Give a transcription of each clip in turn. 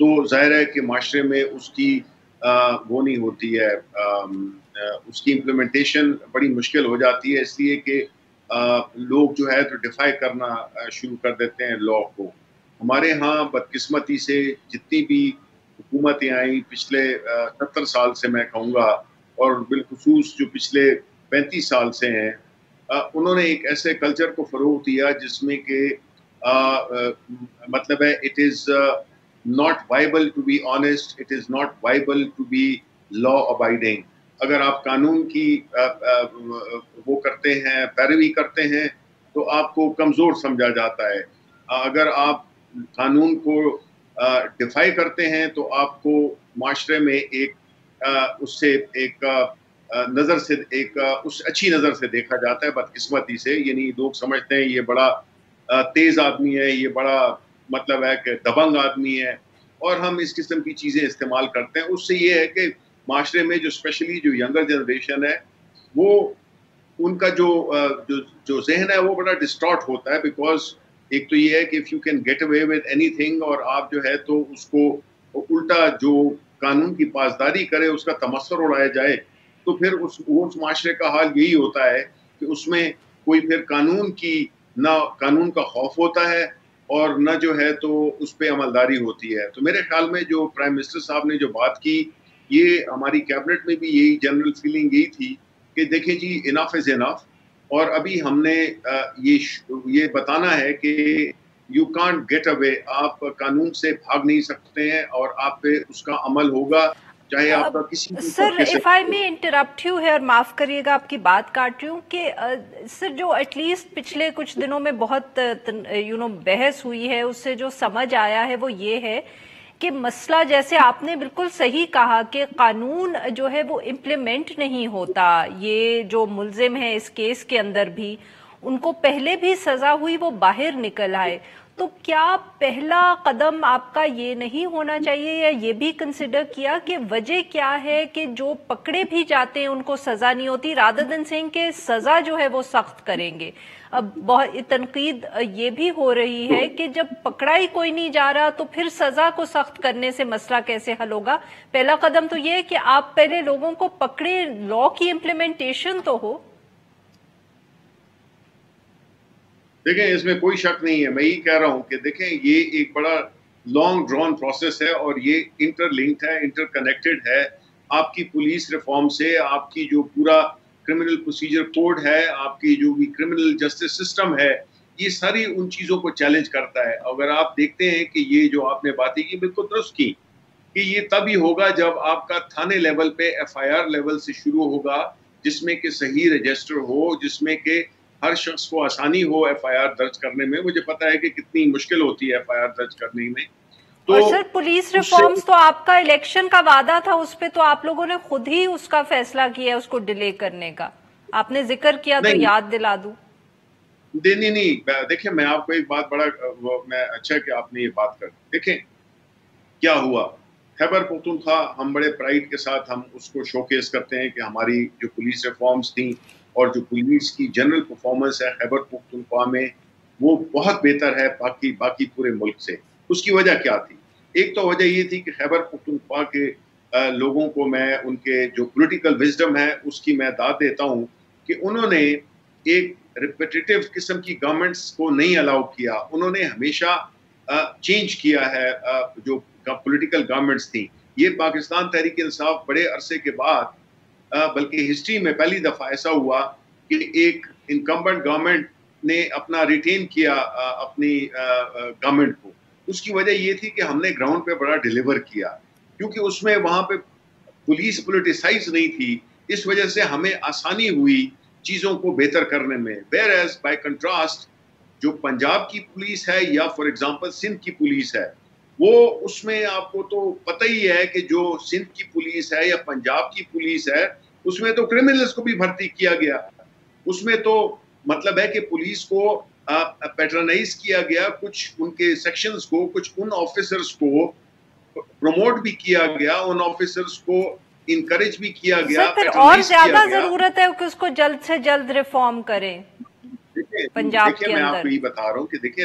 تو ظاہر ہے کہ معاشرے میں اس کی وہ نہیں ہوتی ہے، اس کی امپلیمنٹیشن بڑی مشکل ہو جاتی ہے، اس لیے کہ لوگ جو ہے تو ڈیفائی کرنا شروع کر دیتے ہیں لا کو. ہمارے ہاں بدقسمتی سے جتنی بھی حکومتیں آئیں پچھلے 70 سال سے میں کہوں گا، اور بالخصوص جو پچھلے 35 سال سے ہیں، انہوں نے ایک ایسے کلچر کو فروغ دیا جس میں کہ مطلب ہے it is not viable to be honest, it is not viable to be law abiding. اگر آپ قانون کی وہ کرتے ہیں، پیروی کرتے ہیں، تو آپ کو کمزور سمجھا جاتا ہے. اگر آپ قانون کو ڈیفائی کرتے ہیں تو آپ کو معاشرے میں ایک اس سے ایک نظر سے ایک اس اچھی نظر سے دیکھا جاتا ہے بدقسمتی سے. یعنی لوگ سمجھتے ہیں یہ بڑا تیز آدمی ہے، یہ بڑا مطلب ہے کہ دبنگ آدمی ہے، اور ہم اس قسم کی چیزیں استعمال کرتے ہیں. اس سے یہ ہے کہ معاشرے میں جو اسپیشلی جو ینگر جنریشن ہے، وہ ان کا جو ذہن ہے وہ بڑا ڈسٹارٹ ہوتا ہے. بیکاز ایک تو یہ ہے کہ if you can get away with اینی تھنگ، اور آپ جو ہے تو اس کو الٹا جو قانون کی پاسداری کرے اس کا تمسخر اڑایا جائے، تو پھر اس معاشرے کا حال یہی ہوتا ہے کہ اس میں کوئی پھر نہ قانون کا خوف ہوتا ہے، اور نہ جو ہے تو اس پہ عملداری ہوتی ہے. تو میرے خیال میں جو پرائم منسٹر صاحب نے جو بات کی، یہ ہماری کیبنٹ میں بھی یہی جنرل فیلنگ یہی تھی کہ دیکھیں جی انف از انف، اور ابھی ہم نے یہ بتانا ہے کہ یو کانٹ گیٹ اوے، آپ قانون سے بھاگ نہیں سکتے ہیں، اور آپ پہ اس کا عمل ہوگا چاہے آپ کا کسی بھی سر طبقے سے. اف آئی میں انٹرپٹ یو ہے، اور معاف کریے گا آپ کی بات کاٹ رہی ہوں، کہ سر جو ایٹ لیسٹ پچھلے کچھ دنوں میں بہت بحث ہوئی ہے، اس سے جو سمجھ آیا ہے وہ یہ ہے کہ مسئلہ جیسے آپ نے بالکل صحیح کہا کہ قانون جو ہے وہ امپلیمنٹ نہیں ہوتا. یہ جو ملزم ہیں اس کیس کے اندر بھی، ان کو پہلے بھی سزا ہوئی، وہ باہر نکل آئے. تو کیا پہلا قدم آپ کا یہ نہیں ہونا چاہیے، یا یہ بھی کنسیڈر کیا کہ وجہ کیا ہے کہ جو پکڑے بھی جاتے ہیں ان کو سزا نہیں ہوتی، رادر دین سینگ کہ سزا جو ہے وہ سخت کریں گے؟ اب بہت تنقید یہ بھی ہو رہی ہے کہ جب پکڑا ہی کوئی نہیں جا رہا تو پھر سزا کو سخت کرنے سے مسئلہ کیسے حل ہوگا؟ پہلا قدم تو یہ ہے کہ آپ پہلے لوگوں کو پکڑے، لا کی امپلیمنٹیشن تو ہو. دیکھیں اس میں کوئی شک نہیں ہے، میں یہ کہہ رہا ہوں کہ دیکھیں یہ ایک بڑا لانگ ڈرون پروسیس ہے، اور یہ انٹر لنکڈ ہے، انٹر کنیکٹڈ ہے. آپ کی پولیس ریفارم سے آپ کی جو پورا کرمنل پروسیجر کوڈ ہے، آپ کی جو بھی کرمنل جسٹس سسٹم ہے، یہ ساری ان چیزوں کو چیلنج کرتا ہے. اگر آپ دیکھتے ہیں کہ یہ جو آپ نے باتیں کی بالکل درست کی، کہ یہ تب ہی ہوگا جب آپ کا تھانے لیول پہ ایف آئی آر لیول سے شروع ہوگا، جس میں کہ صحیح رجسٹر ہو، جس میں کہ ہر شخص کو آسانی ہو ایف آئی آر درج کرنے میں. مجھے پتا ہے کہ کتنی مشکل ہوتی ہے ایف آئی آر درج کرنے میں. تو اور سر پولیس ریفارمز تو آپ کا الیکشن کا وعدہ تھا، اس پہ تو آپ لوگوں نے خود ہی اس کا فیصلہ کیا اس کو ڈیلے کرنے کا. آپ نے ذکر کیا تو یاد دلا دوں. نہیں دیکھیں میں آپ کو ایک بات میں اچھا کہ آپ نے یہ بات کر. دیکھیں کیا ہوا خیبر پختونخوا، ہم بڑے پرائیڈ کے ساتھ ہم اس کو شوکیس کرتے ہیں کہ ہماری جو پولیس ریفارمز تھیں اور جو پولیس کی جنرل پرفارمنس ہے خیبر پختونخوا میں، وہ بہت بہتر ہے باقی پورے ملک سے. اس کی وجہ کیا تھی؟ ایک تو وجہ یہ تھی کہ خیبر پختونخوا کے لوگوں کو میں ان کے جو پولیٹیکل وزڈم ہے اس کی میں داد دیتا ہوں کہ انہوں نے ایک ریپیٹیٹیو قسم کی گورنمنٹس کو نہیں الاؤ کیا. انہوں نے ہمیشہ چینج کیا ہے جو پولیٹیکل گورنمنٹس تھیں. یہ پاکستان تحریک انصاف بڑے عرصے کے بعد بلکہ ہسٹری میں پہلی دفعہ ایسا ہوا کہ ایک انکمبنٹ گورنمنٹ نے اپنا ریٹین کیا اپنی گورنمنٹ کو. اس کی وجہ یہ تھی کہ ہم نے گراؤنڈ پہ بڑا ڈیلیور کیا، کیونکہ اس میں وہاں پہ پولیس پولیٹیسائز نہیں تھی. اس وجہ سے ہمیں آسانی ہوئی چیزوں کو بہتر کرنے میں. ویئر ایز بائی کنٹراسٹ جو پنجاب کی پولیس ہے یا فار ایگزامپل سندھ کی پولیس ہے، وہ اس میں آپ کو تو پتہ ہی ہے کہ جو سندھ کی پولیس ہے یا پنجاب کی پولیس ہے، اس میں تو کرمنلز کو بھی بھرتی کیا گیا. اس میں تو مطلب ہے کہ پولیس کو پیٹرنائز کیا گیا، کچھ ان کے سیکشنز کو، کچھ ان آفیسرز کو پروموٹ بھی کیا گیا، ان آفیسرز کو انکریج بھی کیا گیا. سر پھر اور زیادہ ضرورت ہے کہ اس کو جلد سے جلد ریفارم کریں پنجاب کے میں آپ اندر. کو یہ بتا رہا ہوں کہ دیکھیں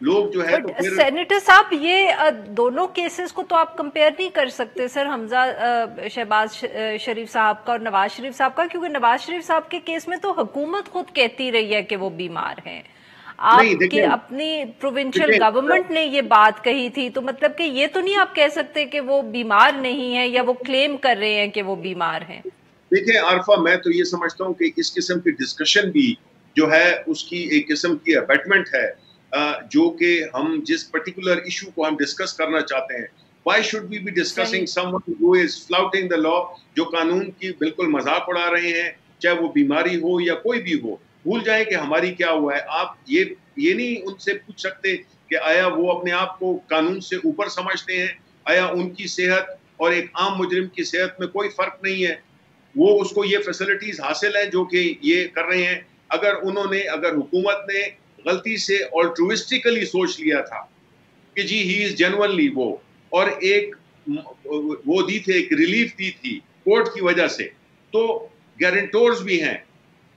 لوگ جو ہے تو بٹ سینیٹر صاحب یہ دونوں کیسز کو تو آپ کمپیئر نہیں کر سکتے سر، حمزہ شہباز شریف صاحب کا اور نواز شریف صاحب کا، کیونکہ نواز شریف صاحب کے کیس میں تو حکومت خود کہتی رہی ہے کہ وہ بیمار ہیں، آپ نہیں کے دیکھیں اپنی پروونشل گورنمنٹ نے یہ بات کہی تھی، تو مطلب کہ یہ تو نہیں آپ کہہ سکتے کہ وہ بیمار نہیں ہیں یا وہ کلیم کر رہے ہیں کہ وہ بیمار ہیں۔ دیکھیں عارفہ، میں تو یہ سمجھتا ہوں کہ اس قسم کی ڈسکشن بھی جو ہے اس کی ایک قسم کی ابیٹمنٹ ہے، جو کہ ہم جس پرٹیکولر ایشو کو ہم ڈسکس کرنا چاہتے ہیں، why should we be discussing someone who is flouting the law, جو قانون کی بالکل مذاق اڑا رہے ہیں، چاہے وہ بیماری ہو یا کوئی بھی ہو، بھول جائیں کہ ہماری کیا ہوا ہے۔ آپ یہ نہیں ان سے پوچھ سکتے کہ آیا وہ اپنے آپ کو قانون سے اوپر سمجھتے ہیں، آیا ان کی صحت اور ایک عام مجرم کی صحت میں کوئی فرق نہیں ہے، وہ اس کو یہ فیسلٹیز حاصل ہیں جو کہ یہ کر رہے ہیں۔ اگر حکومت نے غلطی سے آلٹروسٹکلی سوچ لیا تھا کہ جی ہی از جینوئنلی وہ، اور ایک وہ دی تھے، ایک ریلیف دی تھی کورٹ کی وجہ سے، تو گارنٹورز بھی ہیں۔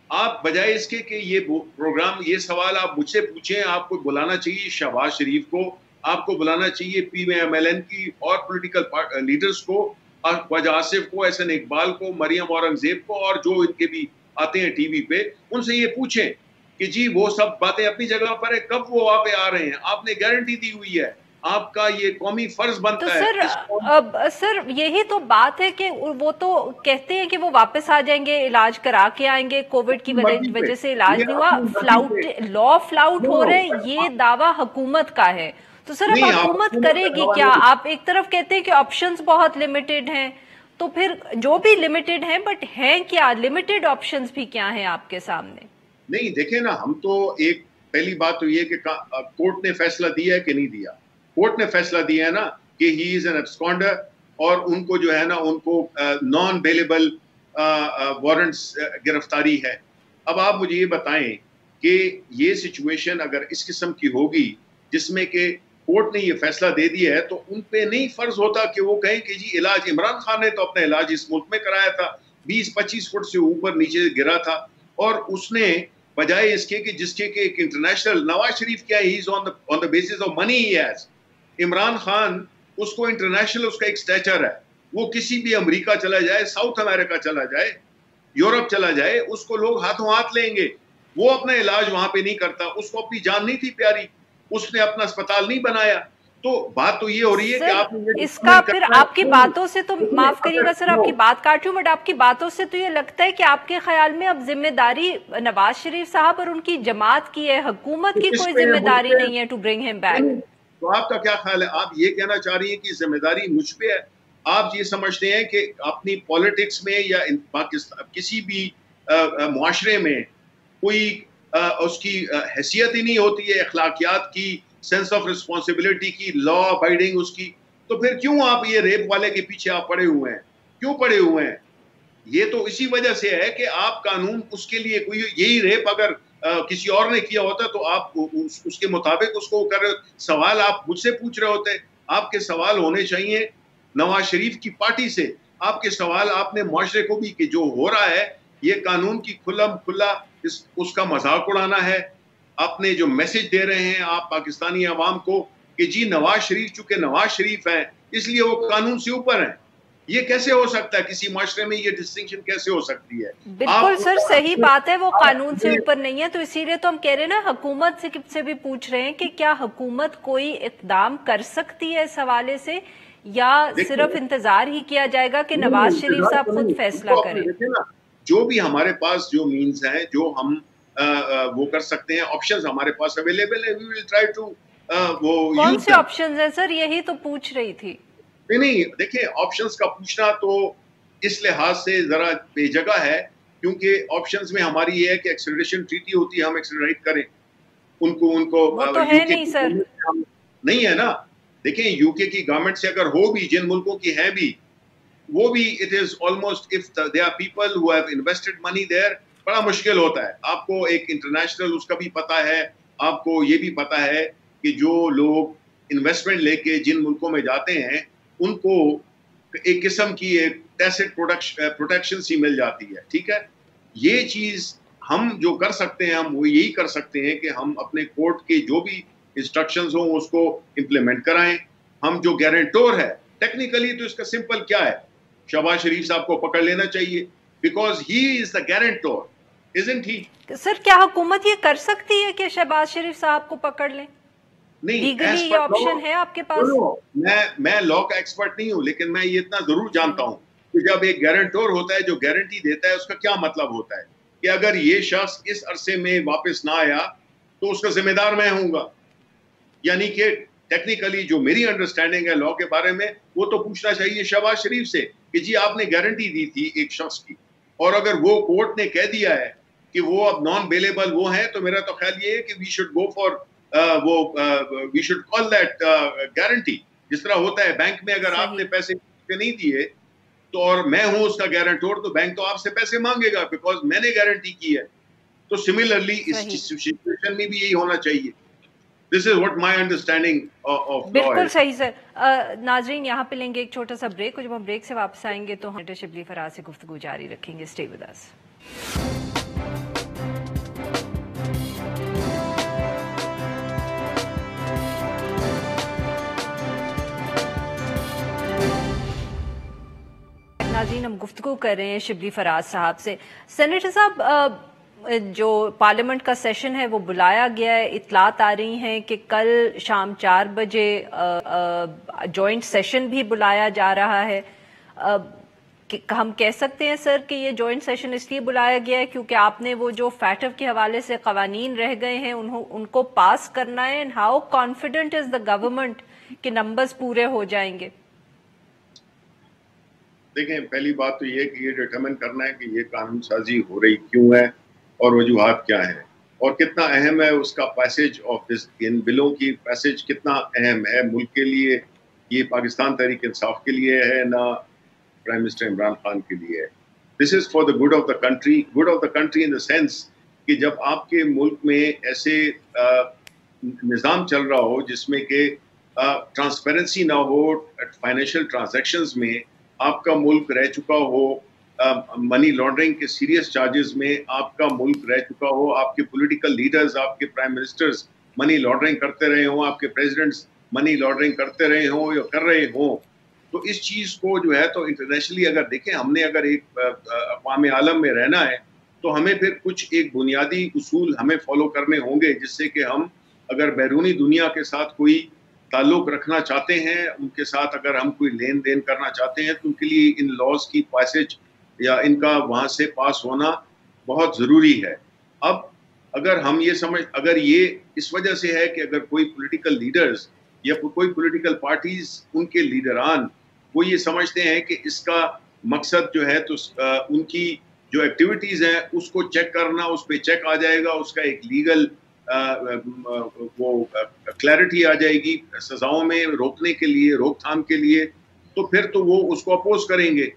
آپ بجائے اس کے کہ یہ پروگرام، یہ سوال آپ مجھ سے پوچھیں، آپ کو بلانا چاہیے شہباز شریف کو، آپ کو بلانا چاہیے پی ایم ایل این کی اور پولیٹیکل لیڈرز کو، خواجہ آصف کو، احسن اقبال کو، مریم اورنگزیب کو، اور جو ان کے بھی آتے ہیں ٹی وی پہ، ان سے یہ پوچھیں کہ جی وہ سب باتیں اپنی جگہ پر ہے، کب وہ وہاں پہ آ رہے ہیں؟ آپ نے گارنٹی دی ہوئی ہے، آپ کا یہ قومی فرض تو بنتا ہے۔ سر یہی تو بات ہے کہ وہ تو کہتے ہیں کہ وہ واپس آ جائیں گے، علاج کرا کے آئیں گے، کووڈ کی وجہ سے علاج نہیں ہوا، لا فلاؤٹ ہو رہے، یہ دعویٰ حکومت کا ہے۔ تو سر اب حکومت کرے گی کیا؟ آپ ایک طرف کہتے ہیں کہ آپشنز بہت لیمیٹڈ ہیں، تو پھر جو بھی لیمیٹڈ ہیں، بٹ ہیں کیا لیمیٹڈ آپشنز بھی کیا ہیں آپ کے سامنے؟ نہیں دیکھیں نا، ہم تو ایک پہلی بات تو یہ کہ کورٹ نے فیصلہ دیا ہے کہ نہیں دیا؟ کورٹ نے فیصلہ دیا ہے نا کہ ہی از این ایبسکانڈر، اور ان کو جو ہے نا ان کو نان بیلیبل وارنٹس گرفتاری ہے۔ اب آپ مجھے یہ بتائیں کہ یہ سچویشن اگر اس قسم کی ہوگی جس میں کہ کورٹ نے یہ فیصلہ دے دیا ہے، تو ان پہ نہیں فرض ہوتا کہ وہ کہیں کہ جی علاج، عمران خان نے تو اپنا علاج اس ملک میں کرایا تھا، 20-25 فٹ سے اوپر نیچے گرا تھا، اور اس نے بجائے اس کے کہ جس کے کہ ایک انٹرنیشنل، نواز شریف کیا he is on the basis of money he has, Imran Khan اس کو انٹرنیشنل اس کا ایک سٹیچر ہے، وہ کسی بھی امریکہ چلا جائے، ساؤتھ امریکہ چلا جائے، یورپ چلا جائے، اس کو لوگ ہاتھوں ہاتھ لیں گے۔ وہ اپنا علاج وہاں پہ نہیں کرتا، اس کو اپنی جان نہیں تھی پیاری، اس نے اپنا اسپتال نہیں بنایا۔ تو بات تو یہ ہو رہی ہے کہ آپ نے اس کا پھر آپ کی باتوں سے تو، معاف کریے گا سر آپ کی بات کاٹ رہی ہوں، بٹ آپ کی باتوں سے تو یہ لگتا ہے کہ آپ کے خیال میں اب ذمہ داری نواز شریف صاحب اور ان کی جماعت کی ہے، حکومت کی کوئی ذمہ داری نہیں ہے ٹو برنگ ہم بیک۔ تو آپ کا کیا خیال ہے؟ آپ یہ کہنا چاہ رہی ہیں کہ ذمہ داری مجھ پہ ہے؟ آپ یہ سمجھتے ہیں کہ اپنی پالیٹکس میں یا پاکستان کسی بھی معاشرے میں کوئی اس کی حیثیت ہی نہیں ہوتی ہے، اخلاقیات کی، سینس آف رسپانسبلٹی کی، لا ابائڈنگ اس کی؟ تو پھر کیوں آپ یہ ریپ والے کے پیچھے آپ پڑے ہوئے ہیں؟ کیوں پڑے ہوئے ہیں؟ یہ تو اسی وجہ سے ہے کہ آپ قانون اس کے لیے، کوئی یہی ریپ اگر کسی اور نے کیا ہوتا تو آپ اس کے مطابق اس کو کر رہے، سوال آپ مجھ سے پوچھ رہے ہوتے۔ آپ کے سوال ہونے چاہیے نواز شریف کی پارٹی سے، آپ کے سوال آپ نے معاشرے کو بھی کہ جو ہو رہا ہے یہ قانون کی کھلم کھلا اس کا مذاق اڑانا ہے۔ اپنے جو میسج دے رہے ہیں آپ پاکستانی عوام کو کہ جی نواز شریف چونکہ نواز شریف ہیں اس لیے وہ قانون سے اوپر ہیں، یہ کیسے ہو سکتا ہے؟ کسی معاشرے میں یہ ڈسٹنکشن کیسے ہو سکتی ہے؟ بالکل سر صحیح بات ہے، وہ قانون سے اوپر نہیں ہے، تو اسی لیے تو ہم کہہ رہے ہیں نا، حکومت سے بھی پوچھ رہے ہیں کہ کیا حکومت کوئی اقدام کر سکتی ہے اس حوالے سے، یا صرف انتظار ہی کیا جائے گا کہ نواز شریف صاحب خود فیصلہ کریں؟ جو بھی ہمارے پاس جو مینز ہیں، جو ہم وہ کر سکتے ہیں، آپشنز ہمارے پاس اویلیبل ہیں، we will try to کون سے آپشنز ہیں سر؟ یہی تو پوچھ رہی تھی۔ نہیں دیکھیں، آپشنز کا پوچھنا تو اس لحاظ سے ذرا بے جگہ ہے، کیونکہ آپشنز میں ہماری یہ ہے کہ ایکسلریشن ٹریٹی ہوتی ہے، ہم ایکسلریٹ کریں ان کو وہ تو ہے نہیں سر، نہیں ہے نا۔ دیکھیں یو کے کی گورنمنٹ سے اگر ہو بھی، جن ملکوں کی ہے بھی، وہ بھی it is almost if they are people who have invested money there, بڑا مشکل ہوتا ہے۔ آپ کو ایک انٹرنیشنل اس کا بھی پتا ہے، آپ کو یہ بھی پتا ہے کہ جو لوگ انویسٹمنٹ لے کے جن ملکوں میں جاتے ہیں ان کو ایک قسم کی ایک ٹیسٹ پروٹیکشن سی مل جاتی ہے، ٹھیک ہے۔ یہ چیز ہم جو کر سکتے ہیں، ہم وہ یہی کر سکتے ہیں کہ ہم اپنے کورٹ کے جو بھی انسٹرکشنز ہوں اس کو امپلیمنٹ کرائیں. ہم جو گارنٹور ہے ٹیکنیکلی تو اس کا سمپل کیا ہے, شہباز شریف صاحب کو پکڑ لینا چاہیے because he is the گارنٹور, isn't he؟ سر کیا حکومت یہ کر سکتی ہے کہ شہباز شریف صاحب کو پکڑ لیں؟ نہیں, لیگلی یہ آپشن ہے آپ کے پاس؟ میں لا کا ایکسپرٹ نہیں ہوں, لیکن میں یہ اتنا ضرور جانتا ہوں کہ جب ایک گارنٹور ہوتا ہے جو گارنٹی دیتا ہے اس کا کیا مطلب ہوتا ہے کہ اگر یہ شخص اس عرصے میں واپس نہ آیا تو اس کا ذمہ دار میں ہوں گا. یعنی کہ ٹیکنیکلی جو میری انڈرسٹینڈنگ ہے لا کے بارے میں وہ تو پوچھنا چاہیے شہباز شریف سے کہ جی آپ نے گارنٹی دی تھی ایک شخص کی, اور اگر وہ کورٹ نے کہہ دیا ہے کہ وہ اب نان بیلیبل وہ ہیں, تو میرا تو خیال یہ ہے کہ we should go for we should call that guarantee. جس طرح ہوتا ہے بینک میں, اگر آپ نے پیسے نہیں دیے تو اور میں ہوں اس کا گارنٹور, تو بینک تو آپ سے پیسے مانگے گا بیکاز میں نے گارنٹی کی ہے. تو سملرلی اس سچویشن میں بھی یہی ہونا چاہیے. This is what my understanding of law بالکل is. صحیح سر. ناظرین یہاں پہ لیں گے ایک چھوٹا سا بریک, اور جب ہم بریک سے واپس آئیں گے تو ہم سینیٹر شبلی فراز سے گفتگو جاری رکھیں گے. Stay with us. ناظرین ہم گفتگو کر رہے ہیں شبلی فراز صاحب سے. سینیٹر صاحب جو پارلیمنٹ کا سیشن ہے وہ بلایا گیا ہے, اطلاعات آ رہی ہیں کہ کل شام 4 بجے جوائنٹ سیشن بھی بلایا جا رہا ہے. ہم کہہ سکتے ہیں سر کہ یہ جوائنٹ سیشن اس لیے بلایا گیا ہے کیونکہ آپ نے وہ جو فیٹف کے حوالے سے قوانین رہ گئے ہیں ان کو پاس کرنا ہے, and how confident is the government کہ نمبرز پورے ہو جائیں گے؟ دیکھیں, پہلی بات تو یہ کہ یہ ڈٹرمن کرنا ہے کہ یہ قانون سازی ہو رہی کیوں ہے اور وجوہات کیا ہیں اور کتنا اہم ہے اس کا پیسج آف دس, ان بلوں کی پیسج کتنا اہم ہے ملک کے لیے. یہ پاکستان تحریک انصاف کے لیے ہے, نہ پرائم منسٹر عمران خان کے لیے ہے. This is for the good of the country, good of the country in the sense کہ جب آپ کے ملک میں ایسے نظام چل رہا ہو جس میں کہ ٹرانسپیرنسی نہ ہو فائنینشیل ٹرانزیکشنز میں, آپ کا ملک رہ چکا ہو منی لانڈرنگ کے سیریس چارجز میں, آپ کا ملک رہ چکا ہو, آپ کے پولیٹیکل لیڈرز, آپ کے پرائم منسٹرز منی لانڈرنگ کرتے رہے ہوں, آپ کے پریزیڈنٹس منی لانڈرنگ کرتے رہے ہوں یا کر رہے ہوں, تو اس چیز کو جو ہے تو انٹرنیشنلی اگر دیکھیں, ہم نے اگر ایک اقوام عالم میں رہنا ہے تو ہمیں پھر کچھ ایک بنیادی اصول ہمیں فالو کرنے ہوں گے, جس سے کہ ہم اگر بیرونی دنیا کے ساتھ کوئی تعلق رکھنا چاہتے ہیں, ان کے ساتھ اگر ہم کوئی لین دین کرنا چاہتے ہیں, تو ان کے لیے ان لاز کی پیسج یا ان کا وہاں سے پاس ہونا بہت ضروری ہے. اب اگر ہم یہ اگر یہ اس وجہ سے ہے کہ اگر کوئی پولیٹیکل لیڈرز یا کوئی پولیٹیکل پارٹیز, ان کے لیڈران وہ یہ سمجھتے ہیں کہ اس کا مقصد جو ہے تو ان کی جو ایکٹیویٹیز ہیں اس کو چیک کرنا, اس پہ چیک آ جائے گا, اس کا ایک لیگل وہ کلیئرٹی آ جائے گی سزاؤں میں روکنے کے لیے, روک تھام کے لیے, تو پھر تو وہ اس کو اپوز کریں گے.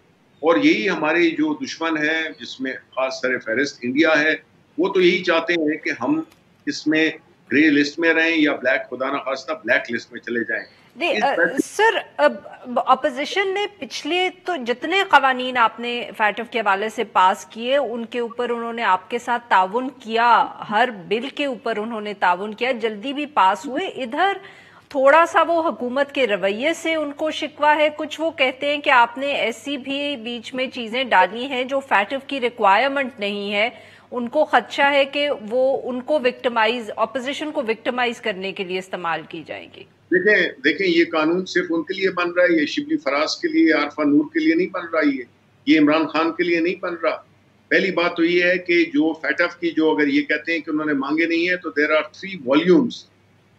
اور یہی ہمارے جو دشمن ہیں جس میں خاص سر فہرست انڈیا ہے, وہ تو یہی چاہتے ہیں کہ ہم اس میں گرے لسٹ میں رہیں یا بلیک, خدا نہ خواستہ بلیک لسٹ میں چلے جائیں. سر اپوزیشن نے پچھلے تو جتنے قوانین آپ نے فیٹف کے حوالے سے پاس کیے ان کے اوپر انہوں نے آپ کے ساتھ تعاون کیا, ہر بل کے اوپر انہوں نے تعاون کیا, جلدی بھی پاس ہوئے. ادھر تھوڑا سا وہ حکومت کے رویے سے ان کو شکوہ ہے, کچھ وہ کہتے ہیں کہ آپ نے ایسی بھی بیچ میں چیزیں ڈالی ہیں جو فیٹف کی ریکوائرمنٹ نہیں ہے, ان کو خدشہ ہے کہ وہ ان کو وکٹمائز, اپوزیشن کو وکٹمائز کرنے کے لیے استعمال کی جائیں گی. دیکھیں یہ قانون صرف ان کے لیے بن رہا ہے, یہ شبلی فراز کے لیے, عارفہ نور کے لیے نہیں بن رہا, یہ عمران خان کے لیے نہیں بن رہا. پہلی بات تو یہ ہے کہ جو فیٹف کی جو اگر یہ کہتے ہیں کہ انہوں نے مانگے نہیں ہیں, تو دیر آر 3 volumes,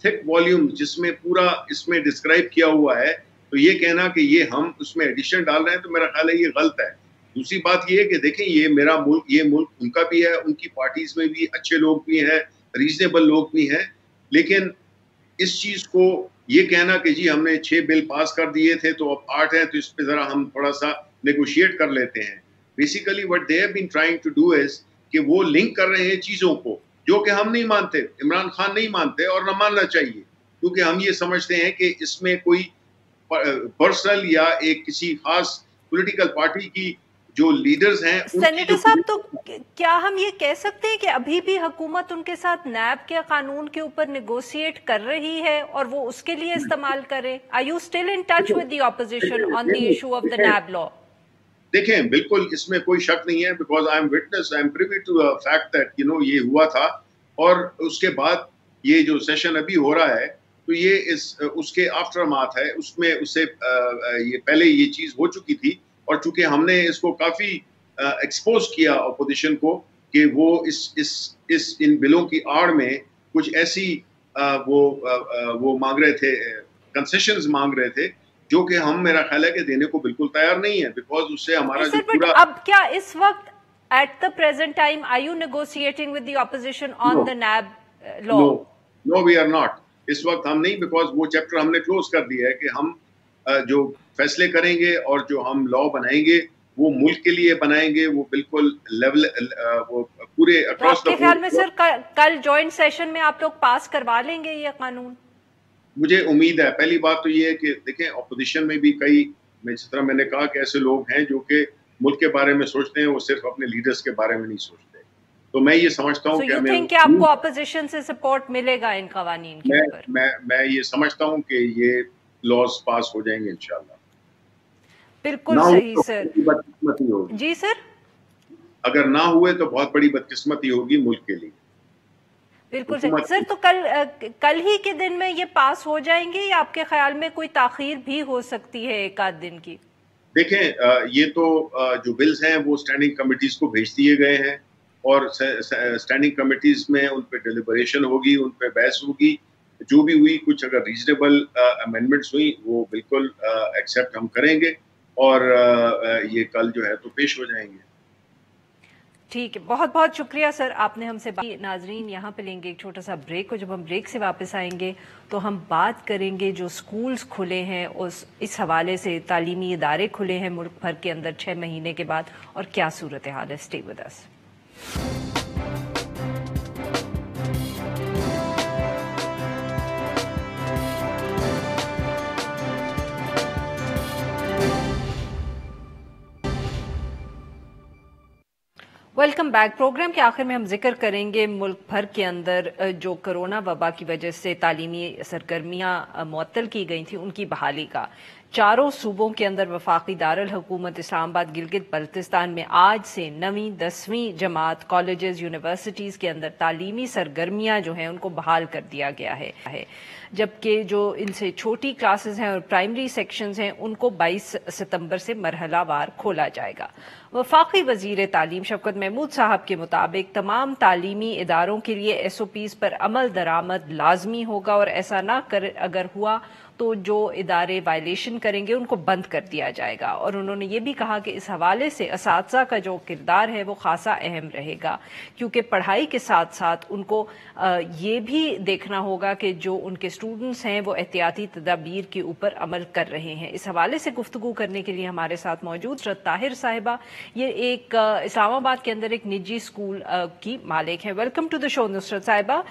تھک والیوم, جس میں پورا اس میں ڈسکرائب کیا ہوا ہے. تو یہ کہنا کہ یہ ہم اس میں ایڈیشن ڈال رہے ہیں تو میرا خیال ہے یہ غلط ہے. دوسری بات یہ ہے کہ دیکھیں یہ میرا ملک, یہ ملک ان کا بھی ہے, ان کی پارٹیز میں بھی اچھے لوگ بھی ہیں, ریزنیبل لوگ بھی ہیں, لیکن اس چیز کو یہ کہنا کہ جی ہم نے 6 بل پاس کر دیے تھے تو اب 8 ہیں تو اس پہ ذرا ہم تھوڑا سا نیگوشیٹ کر لیتے ہیں. Basically what they have been trying to do is کہ وہ لنک کر رہے ہیں چیزوں کو جو کہ ہم نہیں مانتے, عمران خان نہیں مانتے اور نہ ماننا چاہیے, کیونکہ ہم یہ سمجھتے ہیں کہ اس میں کوئی پرسنل یا ایک کسی خاص پولیٹیکل پارٹی کی جو لیڈرز ہیں سینیٹر صاحب تو کیا ہم یہ کہہ سکتے ہیں کہ ابھی بھی حکومت ان کے ساتھ نیب کے قانون کے اوپر نیگوشیٹ کر رہی ہے اور وہ اس کے لیے استعمال کرے؟ Are you still in touch with the opposition on the issue of the NAB law? دیکھیں بالکل اس میں کوئی شک نہیں ہے، because I am witness, I am privy to fact that یہ ہوا تھا، اور اس کے بعد یہ جو سیشن ابھی ہو رہا ہے تو یہ اس کے آفٹر ماتھ ہے، اس میں اس سے یہ پہلے یہ چیز ہو چکی تھی، اور چونکہ ہم نے اس کو کافی ایکسپوز کیا اپوزیشن کو کہ وہ ان بلوں کی آڑ میں کچھ ایسی وہ مانگ رہے تھے، کنسیشنز مانگ رہے تھے، جو کہ ہم میرا خیال ہے کہ دینے کو بالکل تیار نہیں ہے، بیکاز اس سے ہمارا جو پورا اب کیا اس وقت at the present time are you negotiating with the opposition on the NAB law? No we are not, اس وقت ہم نہیں، بیکاز وہ چیپٹر ہم نے کلوز کر دیا ہے کہ ہم جو فیصلے کریں گے اور جو ہم لا بنائیں گے وہ ملک کے لیے بنائیں گے، وہ بالکل لیول وہ پورے اکراس دا بورڈ۔ آپ کے خیال میں سر کل جوائنٹ سیشن میں آپ لوگ پاس کروا لیں گے یہ قانون؟ مجھے امید ہے، پہلی بات تو یہ ہے کہ دیکھیں اپوزیشن میں بھی کئی، جس طرح میں نے کہا کہ ایسے لوگ ہیں جو کہ ملک کے بارے میں سوچتے ہیں، وہ صرف اپنے لیڈرز کے بارے میں نہیں سوچتے، تو میں یہ سمجھتا ہوں کہ آپ کو اپوزیشن سے سپورٹ ملے گا ان قوانین کے اوپر؟ میں یہ سمجھتا ہوں کہ یہ لاز پاس ہو جائیں گے انشاءاللہ۔ بالکل صحیح سر، بدقسمتی ہوگی جی سر، اگر نہ ہوئے تو بہت بڑی بدقسمتی ہوگی ملک کے لیے۔ بالکل صحیح سر، تو کل ہی کے دن میں یہ پاس ہو جائیں گے یا آپ کے خیال میں کوئی تاخیر بھی ہو سکتی ہے ایک آدھ دن کی؟ دیکھیں یہ تو جو بلز ہیں وہ اسٹینڈنگ کمیٹیز کو بھیج دیے گئے ہیں، اور اسٹینڈنگ کمیٹیز میں ان پہ ڈیلیبریشن ہوگی، ان پہ بحث ہوگی، جو بھی ہوئی، کچھ اگر ریزنیبل امینڈمنٹس ہوئی وہ بالکل ایکسیپٹ ہم کریں گے، اور یہ کل جو ہے تو پیش ہو جائیں گے۔ ٹھیک ہے، بہت بہت شکریہ سر، آپ نے ہم سے ناظرین یہاں پہ لیں گے ایک چھوٹا سا بریک، اور جب ہم بریک سے واپس آئیں گے تو ہم بات کریں گے جو سکولز کھلے ہیں اس حوالے سے، تعلیمی ادارے کھلے ہیں ملک بھر کے اندر 6 مہینے کے بعد، اور کیا صورتحال ہے۔ Stay with us. Welcome back. Programme کے آخر میں ہم ذکر کریں گے ملک بھر کے اندر جو کرونا وبا کی وجہ سے تعلیمی سرگرمیاں معطل کی گئی تھیں ان کی بحالی کا۔ 4 صوبوں کے اندر وفاقی دارالحکومت اسلام آباد، گلگت بلتستان میں آج سے 9ویں 10ویں جماعت کالجز، یونیورسٹیز کے اندر تعلیمی سرگرمیاں جو ہیں ان کو بحال کر دیا گیا ہے، جبکہ جو ان سے چھوٹی کلاسز ہیں اور پرائمری سیکشنز ہیں ان کو 22 ستمبر سے مرحلہ وار کھولا جائے گا۔ وفاقی وزیر تعلیم شفقت محمود صاحب کے مطابق تمام تعلیمی اداروں کے لیے SOPs پر عمل درآمد لازمی ہوگا، اور ایسا نہ اگر ہوا تو جو ادارے وائلیشن کریں گے ان کو بند کر دیا جائے گا۔ اور انہوں نے یہ بھی کہا کہ اس حوالے سے اساتذہ کا جو کردار ہے وہ خاصا اہم رہے گا، کیونکہ پڑھائی کے ساتھ ساتھ ان کو یہ بھی دیکھنا ہوگا کہ جو ان کے اسٹوڈنٹس ہیں وہ احتیاطی تدابیر کے اوپر عمل کر رہے ہیں۔ اس حوالے سے گفتگو کرنے کے لیے ہمارے ساتھ موجود نصرت طاہر صاحبہ، یہ ایک اسلام آباد کے اندر ایک نجی اسکول کی مالک ہیں۔ ویلکم ٹو دا شو نصرت صاحبہ۔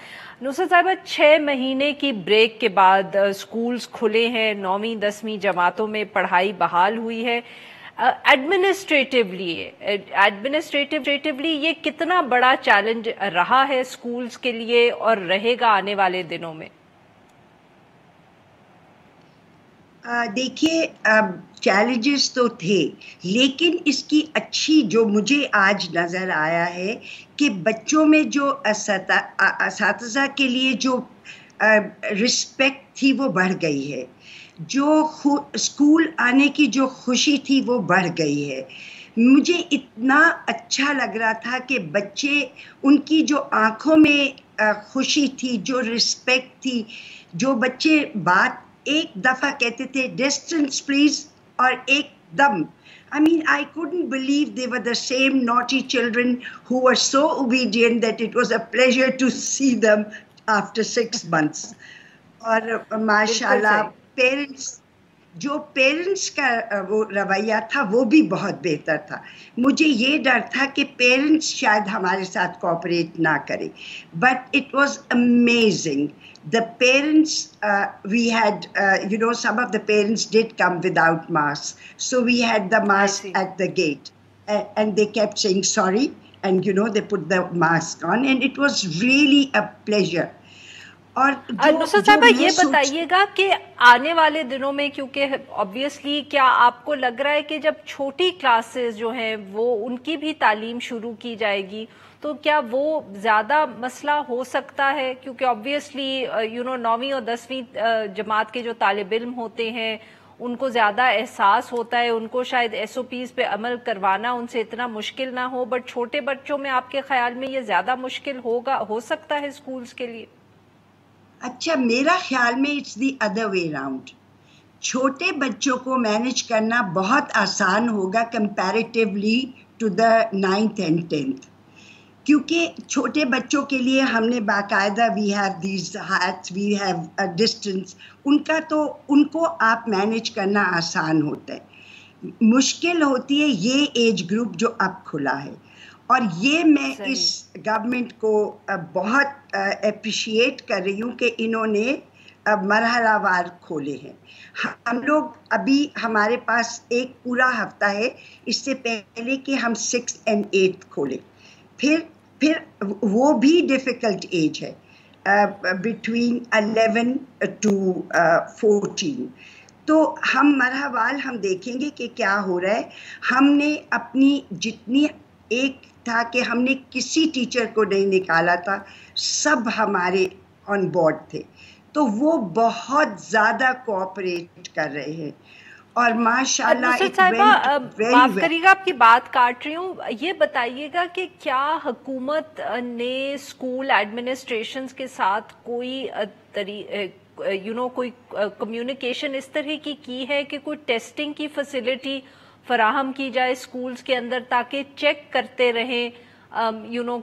نصرت صاحبہ، 6 مہینے کی بریک کے بعد اسکولز کھلے ہیں، 9ویں 10ویں جماعتوں میں پڑھائی بحال ہوئی ہے۔ ایڈمنسٹریٹولی یہ کتنا بڑا چیلنج رہا ہے اسکولز کے لیے اور رہے گا آنے والے دنوں میں؟ دیکھیے چیلنجز تو تھے، لیکن اس کی اچھی جو مجھے آج نظر آیا ہے کہ بچوں میں جو اساتذہ کے لیے جو رسپیکٹ تھی وہ بڑھ گئی ہے، جو اسکول آنے کی جو خوشی تھی وہ بڑھ گئی ہے۔ مجھے اتنا اچھا لگ رہا تھا کہ بچے، ان کی جو آنکھوں میں خوشی تھی، جو رسپیکٹ تھی، جو بچے بات ایک دفعہ کہتے تھے ڈسٹنس پلیز، اور ایک دم I mean, I couldn't believe they were the same naughty children who were so obedient that it was a pleasure to see them after 6 months. اور ماشاءاللہ پیرنٹس کا وہ رویہ تھا وہ بھی بہت بہتر تھا۔ مجھے یہ ڈر تھا کہ پیرنٹس شاید ہمارے ساتھ کوآپریٹ نہ کریں، but it was amazing. The parents, we had, some of the parents did come without masks. So we had the mask at the gate. and they kept saying sorry, and they put the mask on, and it was really a pleasure. اور نصرت صاحبہ یہ بتائیے گا کہ آنے والے دنوں میں، کیونکہ obviously کیا آپ کو لگ رہا ہے کہ جب چھوٹی کلاسز جو ہیں وہ ان کی بھی تعلیم شروع کی جائے گی تو کیا وہ زیادہ مسئلہ ہو سکتا ہے؟ کیونکہ obviously 9ویں اور 10ویں جماعت کے جو طالب علم ہوتے ہیں ان کو زیادہ احساس ہوتا ہے، ان کو شاید SOPs پہ عمل کروانا ان سے اتنا مشکل نہ ہو، بٹ چھوٹے بچوں میں آپ کے خیال میں یہ زیادہ مشکل ہو سکتا ہے اسکولز کے لیے؟ اچھا، میرا خیال میں it's the other way round. چھوٹے بچوں کو مینج کرنا بہت آسان ہوگا comparatively to the 9th and 10th، کیونکہ چھوٹے بچوں کے لیے ہم نے باقاعدہ we have these hats, we have distance, ان کو آپ مینج کرنا آسان ہوتا ہے. مشکل ہوتی ہے یہ ایج گروپ جو اب کھلا ہے، اور یہ میں اس گورنمنٹ کو بہت اپریشیٹ کر رہی ہوں کہ انہوں نے مرحلہ وار کھولے ہیں. ہم لوگ ابھی ہمارے پاس ایک پورا ہفتہ ہے اس سے پہلے کہ ہم 6th and 8th کھولیں. پھر وہ بھی ڈیفیکلٹ ایج ہے، بٹوین 11 to 14. تو ہم مرحلہ وار ہم دیکھیں گے کہ کیا ہو رہا ہے. ہم نے اپنی جتنی، ایک تھا کہ ہم نے کسی ٹیچر کو نہیں نکالا تھا، سب ہمارے آن بورڈ تھے، تو وہ بہت زیادہ کوآپریٹ کر رہے ہیں اور ماشاءاللہ معاف کریے گا آپ کی بات کاٹ رہی ہوں. یہ بتائیے گا کہ کیا حکومت نے اسکول ایڈمنسٹریشنز کے ساتھ کوئی کوئی کمیونیکیشن اس طرح کی ہے کہ کوئی ٹیسٹنگ کی فیسلٹی فراہم کی جائے اسکولز کے اندر تاکہ چیک کرتے رہیں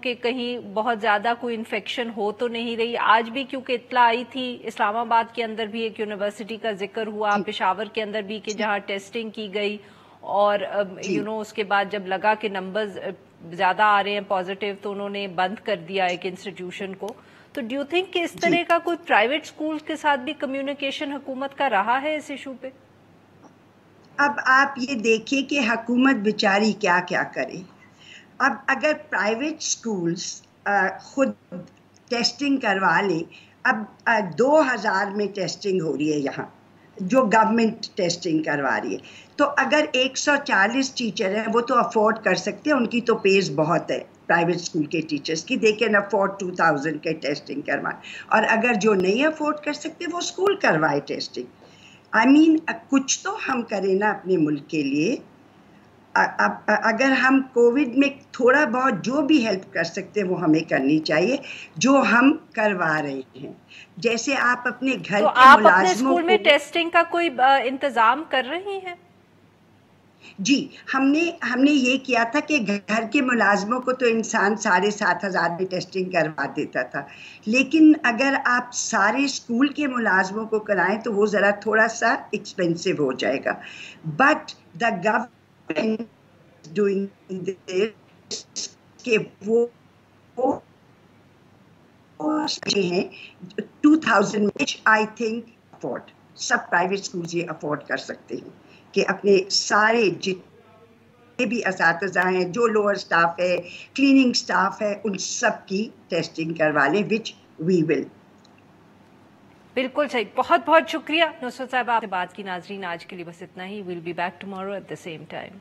کہ کہیں بہت زیادہ کوئی انفیکشن ہو تو نہیں رہی؟ آج بھی کیونکہ اطلاع آئی تھی اسلام آباد کے اندر بھی ایک یونیورسٹی کا ذکر ہوا، پشاور کے اندر بھی، کہ جہاں ٹیسٹنگ کی گئی اور اس کے بعد جب لگا کہ نمبرز زیادہ آ رہے ہیں پازیٹیو تو انہوں نے بند کر دیا ایک انسٹیٹیوشن کو. تو ڈو یو تھنک کہ اس طرح کا کوئی پرائیویٹ اسکول کے ساتھ بھی کمیونیکیشن حکومت کا رہا ہے اس ایشو پہ؟ اب آپ یہ دیکھیں کہ حکومت بیچاری کیا کیا کرے. اب اگر پرائیویٹ سکولز خود ٹیسٹنگ کروا لیں، اب 2000 میں ٹیسٹنگ ہو رہی ہے یہاں جو گورنمنٹ ٹیسٹنگ کروا رہی ہے، تو اگر 140 ٹیچر ہیں وہ تو افورڈ کر سکتے ہیں، ان کی تو پیز بہت ہے پرائیویٹ اسکول کے ٹیچرز کی، دے کین افورڈ 2000 کے ٹیسٹنگ کروائیں. اور اگر جو نہیں افورڈ کر سکتے وہ اسکول کروائے ٹیسٹنگ. کچھ تو ہم کریں نا اپنے ملک کے لیے. اگر ہم کووڈ میں تھوڑا بہت جو بھی ہیلپ کر سکتے وہ ہمیں کرنی چاہیے، جو ہم کروا رہے ہیں. جیسے آپ اپنے گھر کے آپ اپنے ملازموں اسکول میں ٹیسٹنگ کا کوئی انتظام کر رہی ہیں؟ جی، ہم نے یہ کیا تھا کہ گھر کے ملازموں کو تو انسان 7,500 میں ٹیسٹنگ کروا دیتا تھا، لیکن اگر آپ سارے اسکول کے ملازموں کو کرائیں تو وہ ذرا تھوڑا سا ایکسپینسو ہو جائے گا. But the government doing this کہ وہ ہیں 2000 which I think afford. سب پرائیویٹ اسکولز یہ افورڈ کر سکتے ہیں کہ اپنے سارے جتنے بھی اساتذہ ہیں، جو لوور سٹاف ہے، کلیننگ سٹاف ہے، ان سب کی ٹیسٹنگ کروا لیں، which we will. بالکل صحیح. بہت بہت شکریہ نصرت صاحبہ، آپ سے بات کی. ناظرین آج کے لیے بس اتنا ہی. We'll be back tomorrow at the same time.